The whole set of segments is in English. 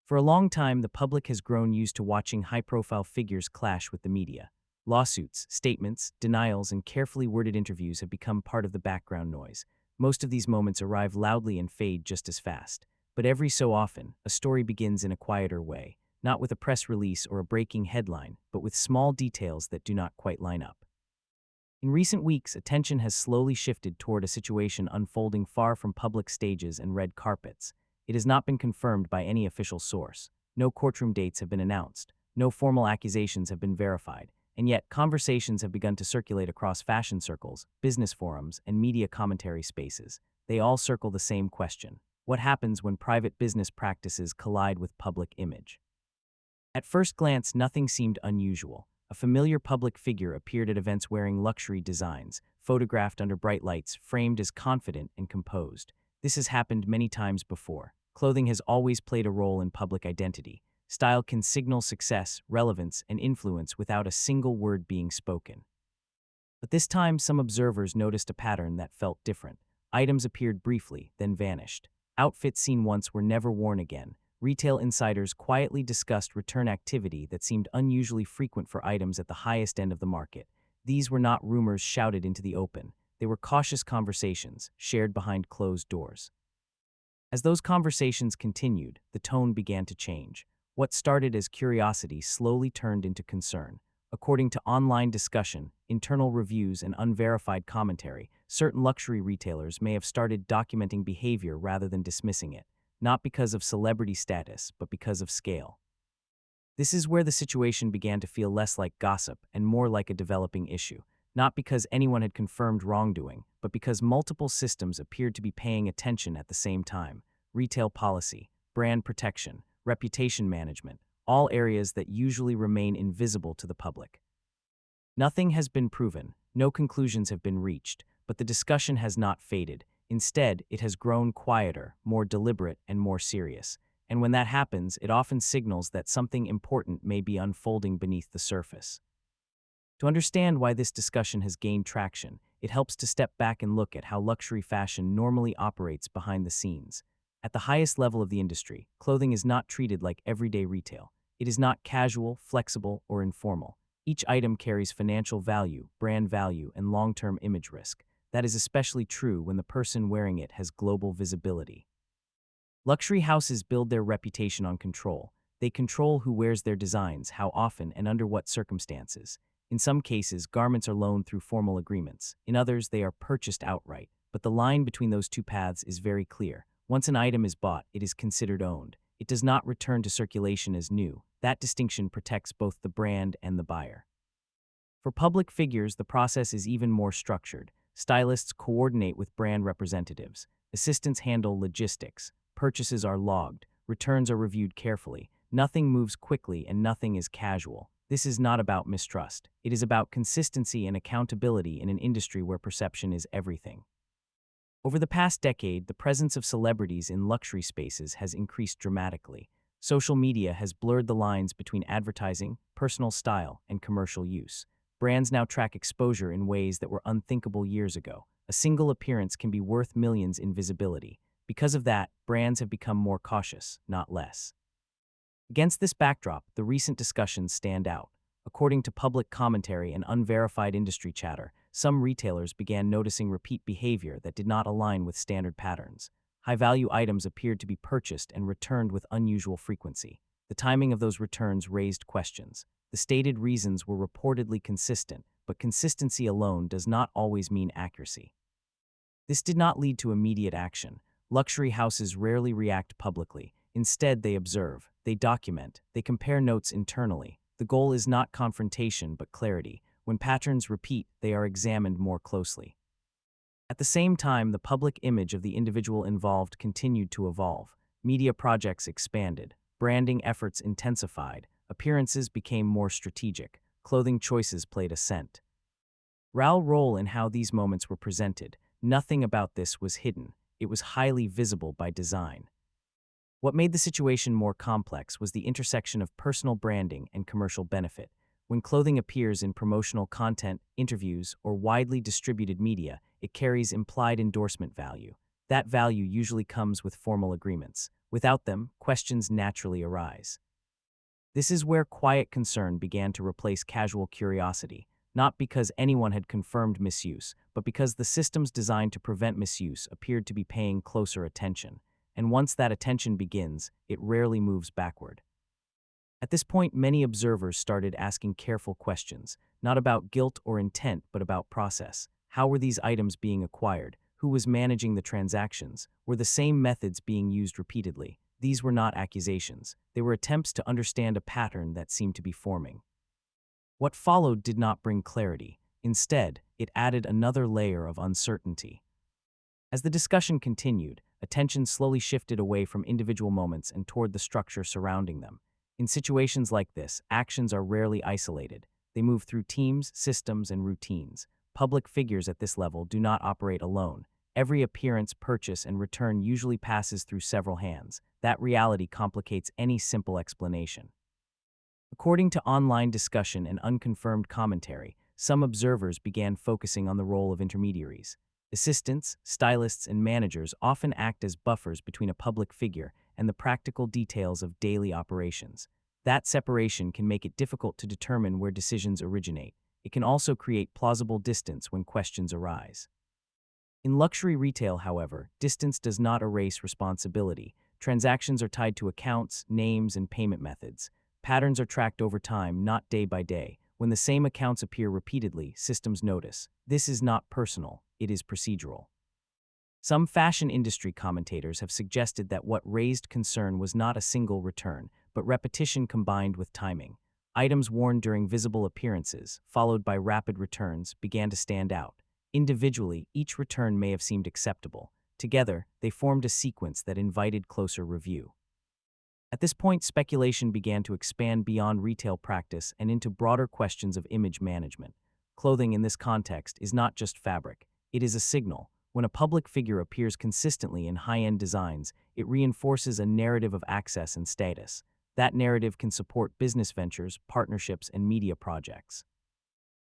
For a long time, the public has grown used to watching high-profile figures clash with the media. Lawsuits, statements, denials, and carefully worded interviews have become part of the background noise. Most of these moments arrive loudly and fade just as fast. But every so often, a story begins in a quieter way, not with a press release or a breaking headline, but with small details that do not quite line up. In recent weeks, attention has slowly shifted toward a situation unfolding far from public stages and red carpets. It has not been confirmed by any official source. No courtroom dates have been announced. No formal accusations have been verified. And yet, conversations have begun to circulate across fashion circles, business forums, and media commentary spaces. They all circle the same question: what happens when private business practices collide with public image? At first glance, nothing seemed unusual. A familiar public figure appeared at events wearing luxury designs, photographed under bright lights, framed as confident and composed. This has happened many times before. Clothing has always played a role in public identity. Style can signal success, relevance, and influence without a single word being spoken. But this time, some observers noticed a pattern that felt different. Items appeared briefly, then vanished. Outfits seen once were never worn again. Retail insiders quietly discussed return activity that seemed unusually frequent for items at the highest end of the market. These were not rumors shouted into the open. They were cautious conversations, shared behind closed doors. As those conversations continued, the tone began to change. What started as curiosity slowly turned into concern. According to online discussion, internal reviews, and unverified commentary, certain luxury retailers may have started documenting behavior rather than dismissing it, not because of celebrity status, but because of scale. This is where the situation began to feel less like gossip and more like a developing issue, not because anyone had confirmed wrongdoing, but because multiple systems appeared to be paying attention at the same time: retail policy, brand protection, reputation management, all areas that usually remain invisible to the public. Nothing has been proven, no conclusions have been reached, but the discussion has not faded. Instead, it has grown quieter, more deliberate, and more serious. And when that happens, it often signals that something important may be unfolding beneath the surface. To understand why this discussion has gained traction, it helps to step back and look at how luxury fashion normally operates behind the scenes. At the highest level of the industry, clothing is not treated like everyday retail. It is not casual, flexible, or informal. Each item carries financial value, brand value, and long-term image risk. That is especially true when the person wearing it has global visibility. Luxury houses build their reputation on control. They control who wears their designs, how often, and under what circumstances. In some cases, garments are loaned through formal agreements. In others, they are purchased outright. But the line between those two paths is very clear. Once an item is bought, it is considered owned. It does not return to circulation as new. That distinction protects both the brand and the buyer. For public figures, the process is even more structured. Stylists coordinate with brand representatives. Assistants handle logistics. Purchases are logged. Returns are reviewed carefully. Nothing moves quickly and nothing is casual. This is not about mistrust. It is about consistency and accountability in an industry where perception is everything. Over the past decade, the presence of celebrities in luxury spaces has increased dramatically. Social media has blurred the lines between advertising, personal style, and commercial use. Brands now track exposure in ways that were unthinkable years ago. A single appearance can be worth millions in visibility. Because of that, brands have become more cautious, not less. Against this backdrop, the recent discussions stand out. According to public commentary and unverified industry chatter, some retailers began noticing repeat behavior that did not align with standard patterns. High-value items appeared to be purchased and returned with unusual frequency. The timing of those returns raised questions. The stated reasons were reportedly consistent, but consistency alone does not always mean accuracy. This did not lead to immediate action. Luxury houses rarely react publicly. Instead, they observe, they document, they compare notes internally. The goal is not confrontation, but clarity. When patterns repeat, they are examined more closely. At the same time, the public image of the individual involved continued to evolve. Media projects expanded. Branding efforts intensified. Appearances became more strategic. Clothing choices played a scent. Role in how these moments were presented. Nothing about this was hidden. It was highly visible by design. What made the situation more complex was the intersection of personal branding and commercial benefit. When clothing appears in promotional content, interviews, or widely distributed media, it carries implied endorsement value. That value usually comes with formal agreements. Without them, questions naturally arise. This is where quiet concern began to replace casual curiosity, not because anyone had confirmed misuse, but because the systems designed to prevent misuse appeared to be paying closer attention. And once that attention begins, it rarely moves backward. At this point, many observers started asking careful questions, not about guilt or intent, but about process. How were these items being acquired? Who was managing the transactions? Were the same methods being used repeatedly? These were not accusations. They were attempts to understand a pattern that seemed to be forming. What followed did not bring clarity. Instead, it added another layer of uncertainty. As the discussion continued, attention slowly shifted away from individual moments and toward the structure surrounding them. In situations like this, actions are rarely isolated. They move through teams, systems, and routines. Public figures at this level do not operate alone. Every appearance, purchase, and return usually passes through several hands. That reality complicates any simple explanation. According to online discussion and unconfirmed commentary, some observers began focusing on the role of intermediaries. Assistants, stylists, and managers often act as buffers between a public figure and the practical details of daily operations. That separation can make it difficult to determine where decisions originate. It can also create plausible distance when questions arise. In luxury retail, however, distance does not erase responsibility. Transactions are tied to accounts, names, and payment methods. Patterns are tracked over time, not day by day. When the same accounts appear repeatedly, systems notice. This is not personal, it is procedural. Some fashion industry commentators have suggested that what raised concern was not a single return, but repetition combined with timing. Items worn during visible appearances, followed by rapid returns, began to stand out. Individually, each return may have seemed acceptable. Together, they formed a sequence that invited closer review. At this point, speculation began to expand beyond retail practice and into broader questions of image management. Clothing in this context is not just fabric, it is a signal. When a public figure appears consistently in high-end designs, it reinforces a narrative of access and status. That narrative can support business ventures, partnerships, and media projects.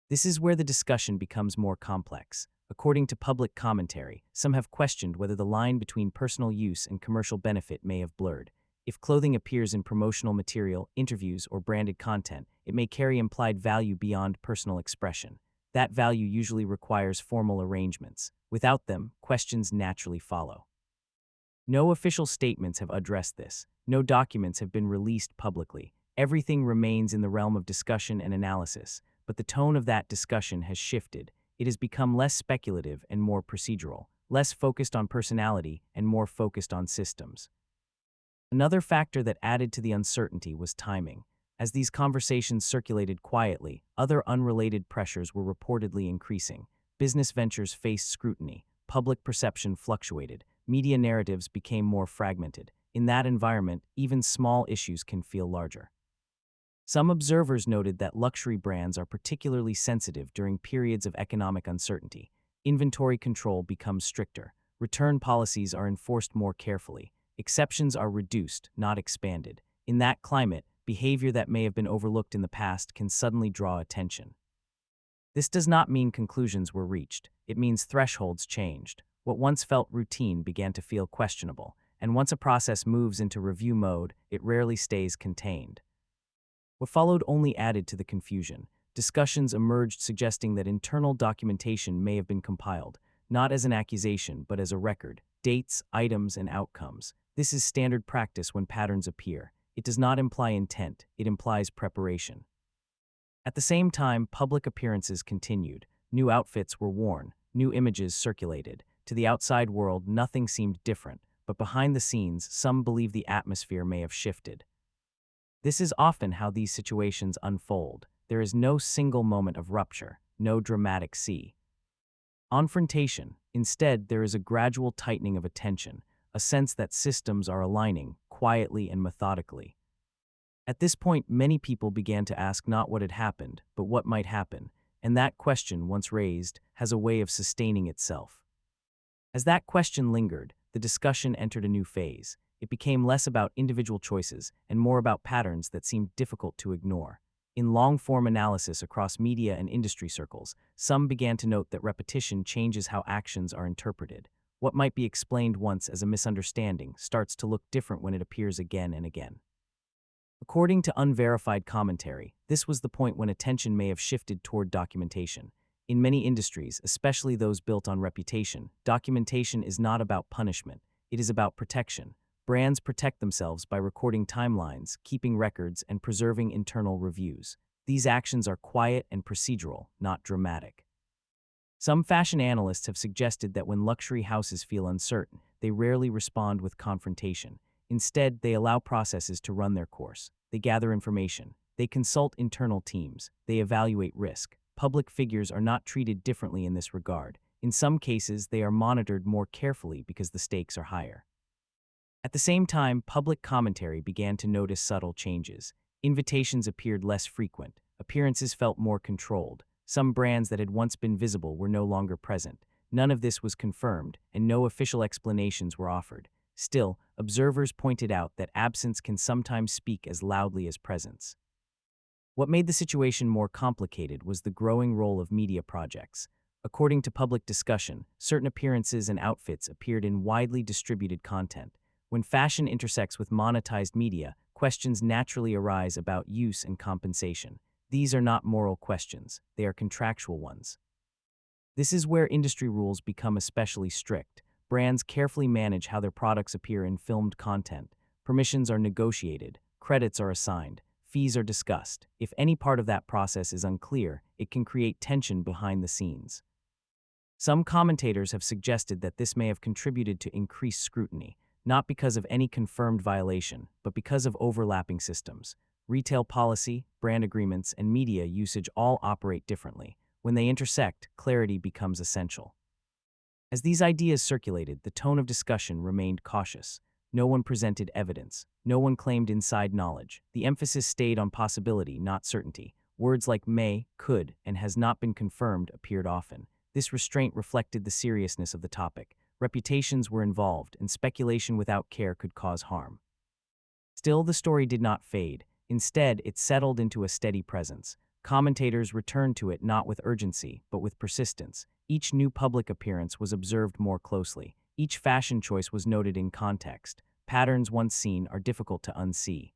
This is where the discussion becomes more complex. According to public commentary, some have questioned whether the line between personal use and commercial benefit may have blurred. If clothing appears in promotional material, interviews, or branded content, it may carry implied value beyond personal expression. That value usually requires formal arrangements. Without them, questions naturally follow. No official statements have addressed this. No documents have been released publicly. Everything remains in the realm of discussion and analysis, but the tone of that discussion has shifted. It has become less speculative and more procedural, less focused on personality and more focused on systems. Another factor that added to the uncertainty was timing. As these conversations circulated quietly, other unrelated pressures were reportedly increasing. Business ventures faced scrutiny, public perception fluctuated, media narratives became more fragmented. In that environment, even small issues can feel larger. Some observers noted that luxury brands are particularly sensitive during periods of economic uncertainty. Inventory control becomes stricter. Return policies are enforced more carefully. Exceptions are reduced, not expanded. In that climate, behavior that may have been overlooked in the past can suddenly draw attention. This does not mean conclusions were reached. It means thresholds changed. What once felt routine began to feel questionable, and once a process moves into review mode, it rarely stays contained. What followed only added to the confusion. Discussions emerged suggesting that internal documentation may have been compiled, not as an accusation but as a record, dates, items, and outcomes. This is standard practice when patterns appear. It does not imply intent, it implies preparation. At the same time, public appearances continued. New outfits were worn, new images circulated. To the outside world, nothing seemed different, but behind the scenes, some believe the atmosphere may have shifted. This is often how these situations unfold. There is no single moment of rupture, no dramatic confrontation. Instead, there is a gradual tightening of attention, a sense that systems are aligning, quietly and methodically. At this point, many people began to ask not what had happened, but what might happen, and that question, once raised, has a way of sustaining itself. As that question lingered, the discussion entered a new phase. It became less about individual choices and more about patterns that seemed difficult to ignore. In long-form analysis across media and industry circles, some began to note that repetition changes how actions are interpreted. What might be explained once as a misunderstanding starts to look different when it appears again and again. According to unverified commentary, this was the point when attention may have shifted toward documentation. In many industries, especially those built on reputation, documentation is not about punishment, it is about protection. Brands protect themselves by recording timelines, keeping records, and preserving internal reviews. These actions are quiet and procedural, not dramatic. Some fashion analysts have suggested that when luxury houses feel uncertain, they rarely respond with confrontation. Instead, they allow processes to run their course. They gather information. They consult internal teams. They evaluate risk. Public figures are not treated differently in this regard. In some cases, they are monitored more carefully because the stakes are higher. At the same time, public commentary began to notice subtle changes. Invitations appeared less frequent. Appearances felt more controlled. Some brands that had once been visible were no longer present. None of this was confirmed, and no official explanations were offered. Still, observers pointed out that absence can sometimes speak as loudly as presence. What made the situation more complicated was the growing role of media projects. According to public discussion, certain appearances and outfits appeared in widely distributed content. When fashion intersects with monetized media, questions naturally arise about use and compensation. These are not moral questions, they are contractual ones. This is where industry rules become especially strict. Brands carefully manage how their products appear in filmed content. Permissions are negotiated, credits are assigned, fees are discussed. If any part of that process is unclear, it can create tension behind the scenes. Some commentators have suggested that this may have contributed to increased scrutiny, not because of any confirmed violation, but because of overlapping systems. Retail policy, brand agreements, and media usage all operate differently. When they intersect, clarity becomes essential. As these ideas circulated, the tone of discussion remained cautious. No one presented evidence. No one claimed inside knowledge. The emphasis stayed on possibility, not certainty. Words like may, could, and has not been confirmed appeared often. This restraint reflected the seriousness of the topic. Reputations were involved, and speculation without care could cause harm. Still, the story did not fade. Instead, it settled into a steady presence. Commentators returned to it not with urgency, but with persistence. Each new public appearance was observed more closely. Each fashion choice was noted in context. Patterns once seen are difficult to unsee.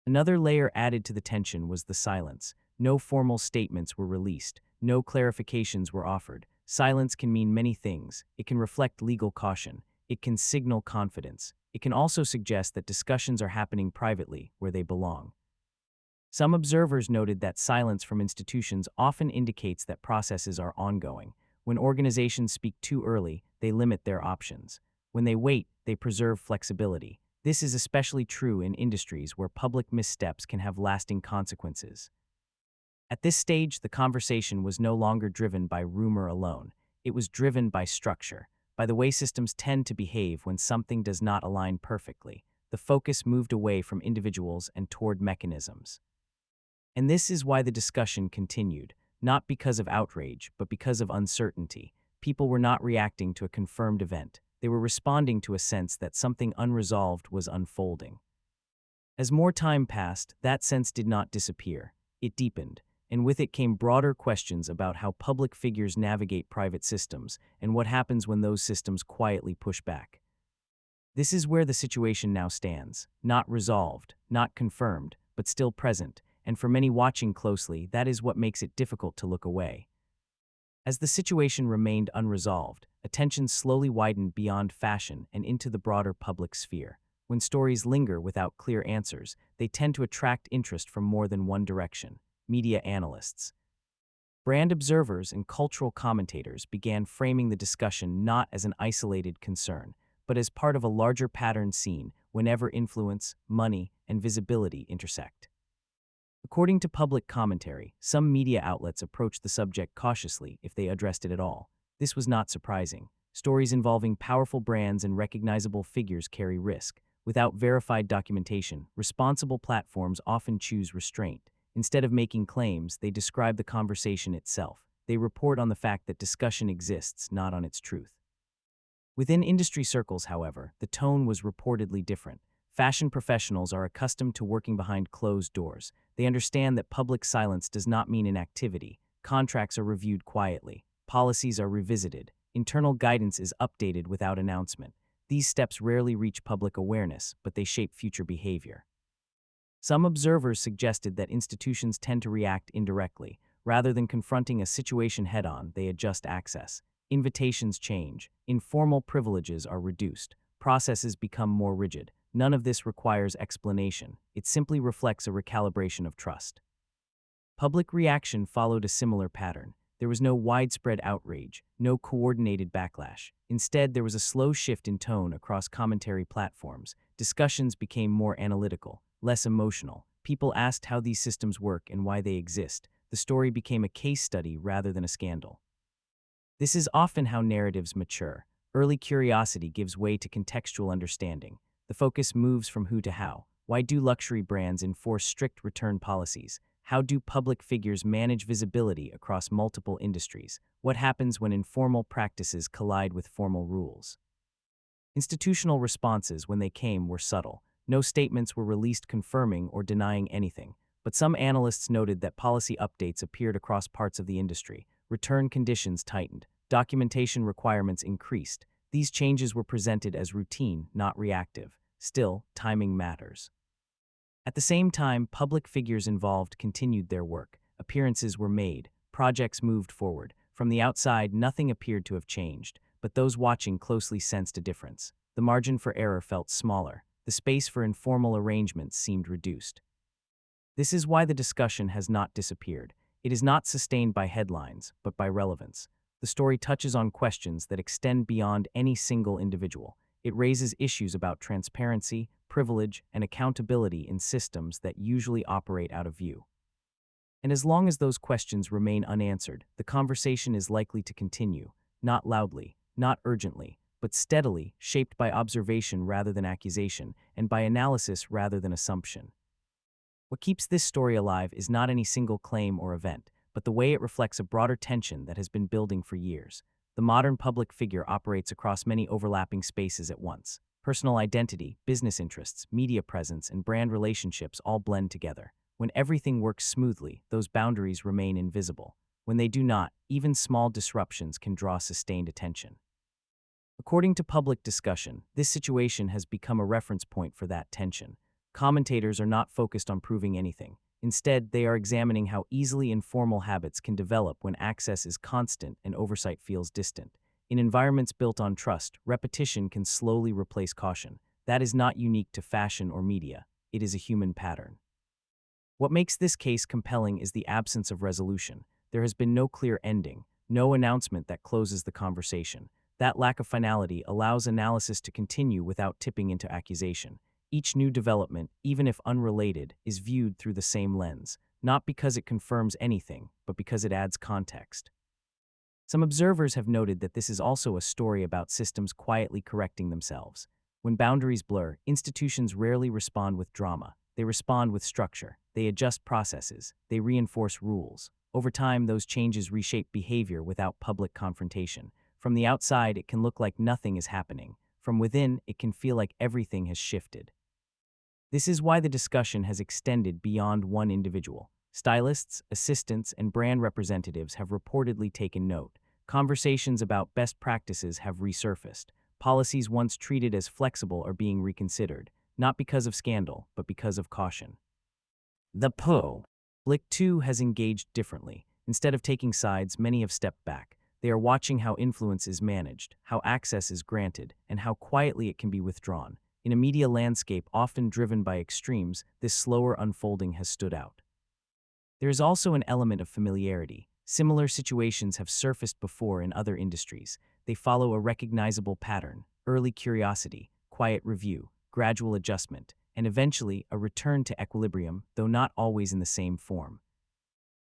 Another layer added to the tension was the silence. No formal statements were released. No clarifications were offered. Silence can mean many things. It can reflect legal caution. It can signal confidence. It can also suggest that discussions are happening privately, where they belong. Some observers noted that silence from institutions often indicates that processes are ongoing. When organizations speak too early, they limit their options. When they wait, they preserve flexibility. This is especially true in industries where public missteps can have lasting consequences. At this stage, the conversation was no longer driven by rumor alone. It was driven by structure, by the way systems tend to behave when something does not align perfectly. The focus moved away from individuals and toward mechanisms. And this is why the discussion continued, not because of outrage, but because of uncertainty. People were not reacting to a confirmed event. They were responding to a sense that something unresolved was unfolding. As more time passed, that sense did not disappear. It deepened, and with it came broader questions about how public figures navigate private systems and what happens when those systems quietly push back. This is where the situation now stands, not resolved, not confirmed, but still present, and for many watching closely, that is what makes it difficult to look away. As the situation remained unresolved, attention slowly widened beyond fashion and into the broader public sphere. When stories linger without clear answers, they tend to attract interest from more than one direction. Media analysts, brand observers, and cultural commentators began framing the discussion not as an isolated concern, but as part of a larger pattern seen whenever influence, money, and visibility intersect. According to public commentary, some media outlets approached the subject cautiously if they addressed it at all. This was not surprising. Stories involving powerful brands and recognizable figures carry risk. Without verified documentation, responsible platforms often choose restraint. Instead of making claims, they describe the conversation itself. They report on the fact that discussion exists, not on its truth. Within industry circles, however, the tone was reportedly different. Fashion professionals are accustomed to working behind closed doors. They understand that public silence does not mean inactivity. Contracts are reviewed quietly. Policies are revisited. Internal guidance is updated without announcement. These steps rarely reach public awareness, but they shape future behavior. Some observers suggested that institutions tend to react indirectly. Rather than confronting a situation head-on, they adjust access. Invitations change. Informal privileges are reduced. Processes become more rigid. None of this requires explanation. It simply reflects a recalibration of trust. Public reaction followed a similar pattern. There was no widespread outrage, no coordinated backlash. Instead, there was a slow shift in tone across commentary platforms. Discussions became more analytical, less emotional. People asked how these systems work and why they exist. The story became a case study rather than a scandal. This is often how narratives mature. Early curiosity gives way to contextual understanding. The focus moves from who to how. Why do luxury brands enforce strict return policies? How do public figures manage visibility across multiple industries? What happens when informal practices collide with formal rules? Institutional responses, when they came, were subtle. No statements were released confirming or denying anything. But some analysts noted that policy updates appeared across parts of the industry. Return conditions tightened. Documentation requirements increased. These changes were presented as routine, not reactive. Still, timing matters. At the same time, public figures involved continued their work. Appearances were made. Projects moved forward. From the outside, nothing appeared to have changed, but those watching closely sensed a difference. The margin for error felt smaller. The space for informal arrangements seemed reduced. This is why the discussion has not disappeared. It is not sustained by headlines, but by relevance. The story touches on questions that extend beyond any single individual. It raises issues about transparency, privilege, and accountability in systems that usually operate out of view. And as long as those questions remain unanswered, the conversation is likely to continue, not loudly, not urgently, but steadily, shaped by observation rather than accusation, and by analysis rather than assumption. What keeps this story alive is not any single claim or event, but the way it reflects a broader tension that has been building for years. The modern public figure operates across many overlapping spaces at once. Personal identity, business interests, media presence, and brand relationships all blend together. When everything works smoothly, those boundaries remain invisible. When they do not, even small disruptions can draw sustained attention. According to public discussion, this situation has become a reference point for that tension. Commentators are not focused on proving anything. Instead, they are examining how easily informal habits can develop when access is constant and oversight feels distant. In environments built on trust, repetition can slowly replace caution. That is not unique to fashion or media. It is a human pattern. What makes this case compelling is the absence of resolution. There has been no clear ending, no announcement that closes the conversation. That lack of finality allows analysis to continue without tipping into accusation. Each new development, even if unrelated, is viewed through the same lens, not because it confirms anything, but because it adds context. Some observers have noted that this is also a story about systems quietly correcting themselves. When boundaries blur, institutions rarely respond with drama. They respond with structure. They adjust processes. They reinforce rules. Over time, those changes reshape behavior without public confrontation. From the outside, it can look like nothing is happening. From within, it can feel like everything has shifted. This is why the discussion has extended beyond one individual. Stylists, assistants, and brand representatives have reportedly taken note. Conversations about best practices have resurfaced. Policies once treated as flexible are being reconsidered, not because of scandal, but because of caution. The public, too, has engaged differently. Instead of taking sides, many have stepped back. They are watching how influence is managed, how access is granted, and how quietly it can be withdrawn. In a media landscape often driven by extremes, this slower unfolding has stood out. There is also an element of familiarity. Similar situations have surfaced before in other industries. They follow a recognizable pattern: early curiosity, quiet review, gradual adjustment, and eventually a return to equilibrium, though not always in the same form.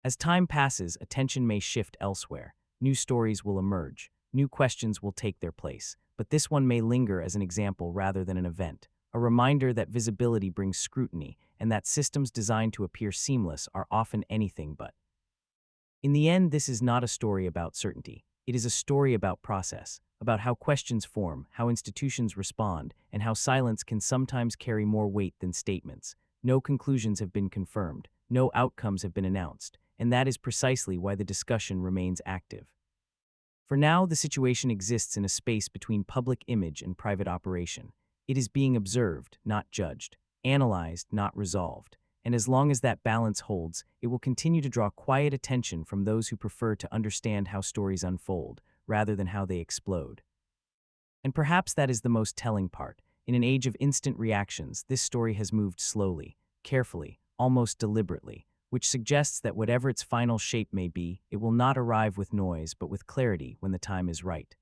As time passes, attention may shift elsewhere. New stories will emerge. New questions will take their place. But this one may linger as an example rather than an event, a reminder that visibility brings scrutiny and that systems designed to appear seamless are often anything but. In the end, this is not a story about certainty. It is a story about process, about how questions form, how institutions respond, and how silence can sometimes carry more weight than statements. No conclusions have been confirmed, no outcomes have been announced, and that is precisely why the discussion remains active. For now, the situation exists in a space between public image and private operation. It is being observed, not judged, analyzed, not resolved, and as long as that balance holds, it will continue to draw quiet attention from those who prefer to understand how stories unfold, rather than how they explode. And perhaps that is the most telling part. In an age of instant reactions, this story has moved slowly, carefully, almost deliberately, which suggests that whatever its final shape may be, it will not arrive with noise but with clarity when the time is right.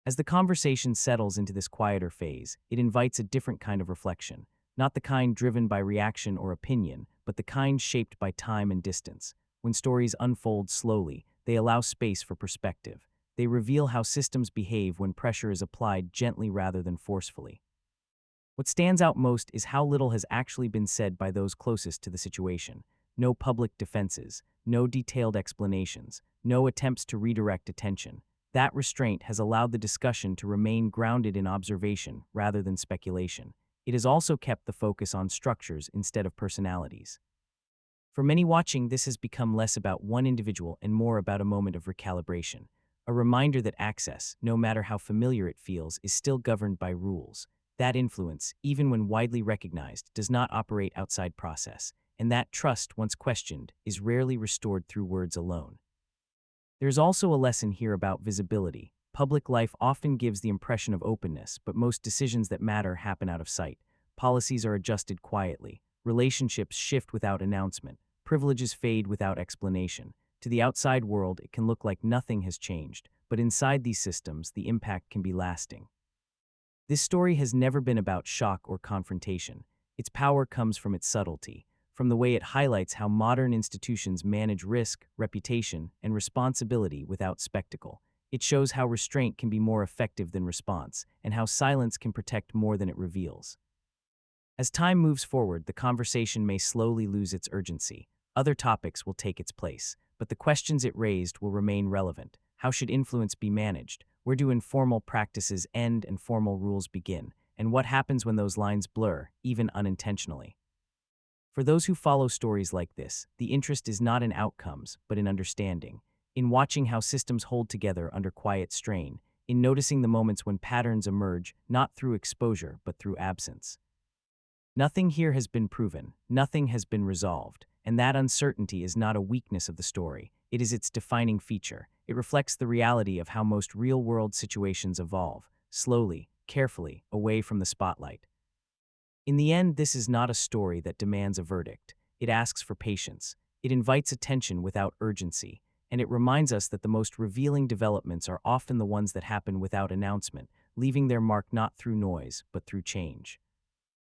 As the conversation settles into this quieter phase, it invites a different kind of reflection, not the kind driven by reaction or opinion, but the kind shaped by time and distance. When stories unfold slowly, they allow space for perspective. They reveal how systems behave when pressure is applied gently rather than forcefully. What stands out most is how little has actually been said by those closest to the situation. No public defenses, no detailed explanations, no attempts to redirect attention. That restraint has allowed the discussion to remain grounded in observation rather than speculation. It has also kept the focus on structures instead of personalities. For many watching, this has become less about one individual and more about a moment of recalibration. A reminder that access, no matter how familiar it feels, is still governed by rules. That influence, even when widely recognized, does not operate outside process, and that trust, once questioned, is rarely restored through words alone. There's also a lesson here about visibility. Public life often gives the impression of openness, but most decisions that matter happen out of sight. Policies are adjusted quietly. Relationships shift without announcement. Privileges fade without explanation. To the outside world, it can look like nothing has changed, but inside these systems, the impact can be lasting. This story has never been about shock or confrontation. Its power comes from its subtlety, from the way it highlights how modern institutions manage risk, reputation, and responsibility without spectacle. It shows how restraint can be more effective than response, and how silence can protect more than it reveals. As time moves forward, the conversation may slowly lose its urgency. Other topics will take its place, but the questions it raised will remain relevant. How should influence be managed? Where do informal practices end and formal rules begin? And what happens when those lines blur, even unintentionally? For those who follow stories like this, the interest is not in outcomes, but in understanding, in watching how systems hold together under quiet strain, in noticing the moments when patterns emerge, not through exposure, but through absence. Nothing here has been proven, nothing has been resolved, and that uncertainty is not a weakness of the story, it is its defining feature. It reflects the reality of how most real-world situations evolve, slowly, carefully, away from the spotlight. In the end, this is not a story that demands a verdict. It asks for patience. It invites attention without urgency, and it reminds us that the most revealing developments are often the ones that happen without announcement, leaving their mark not through noise, but through change.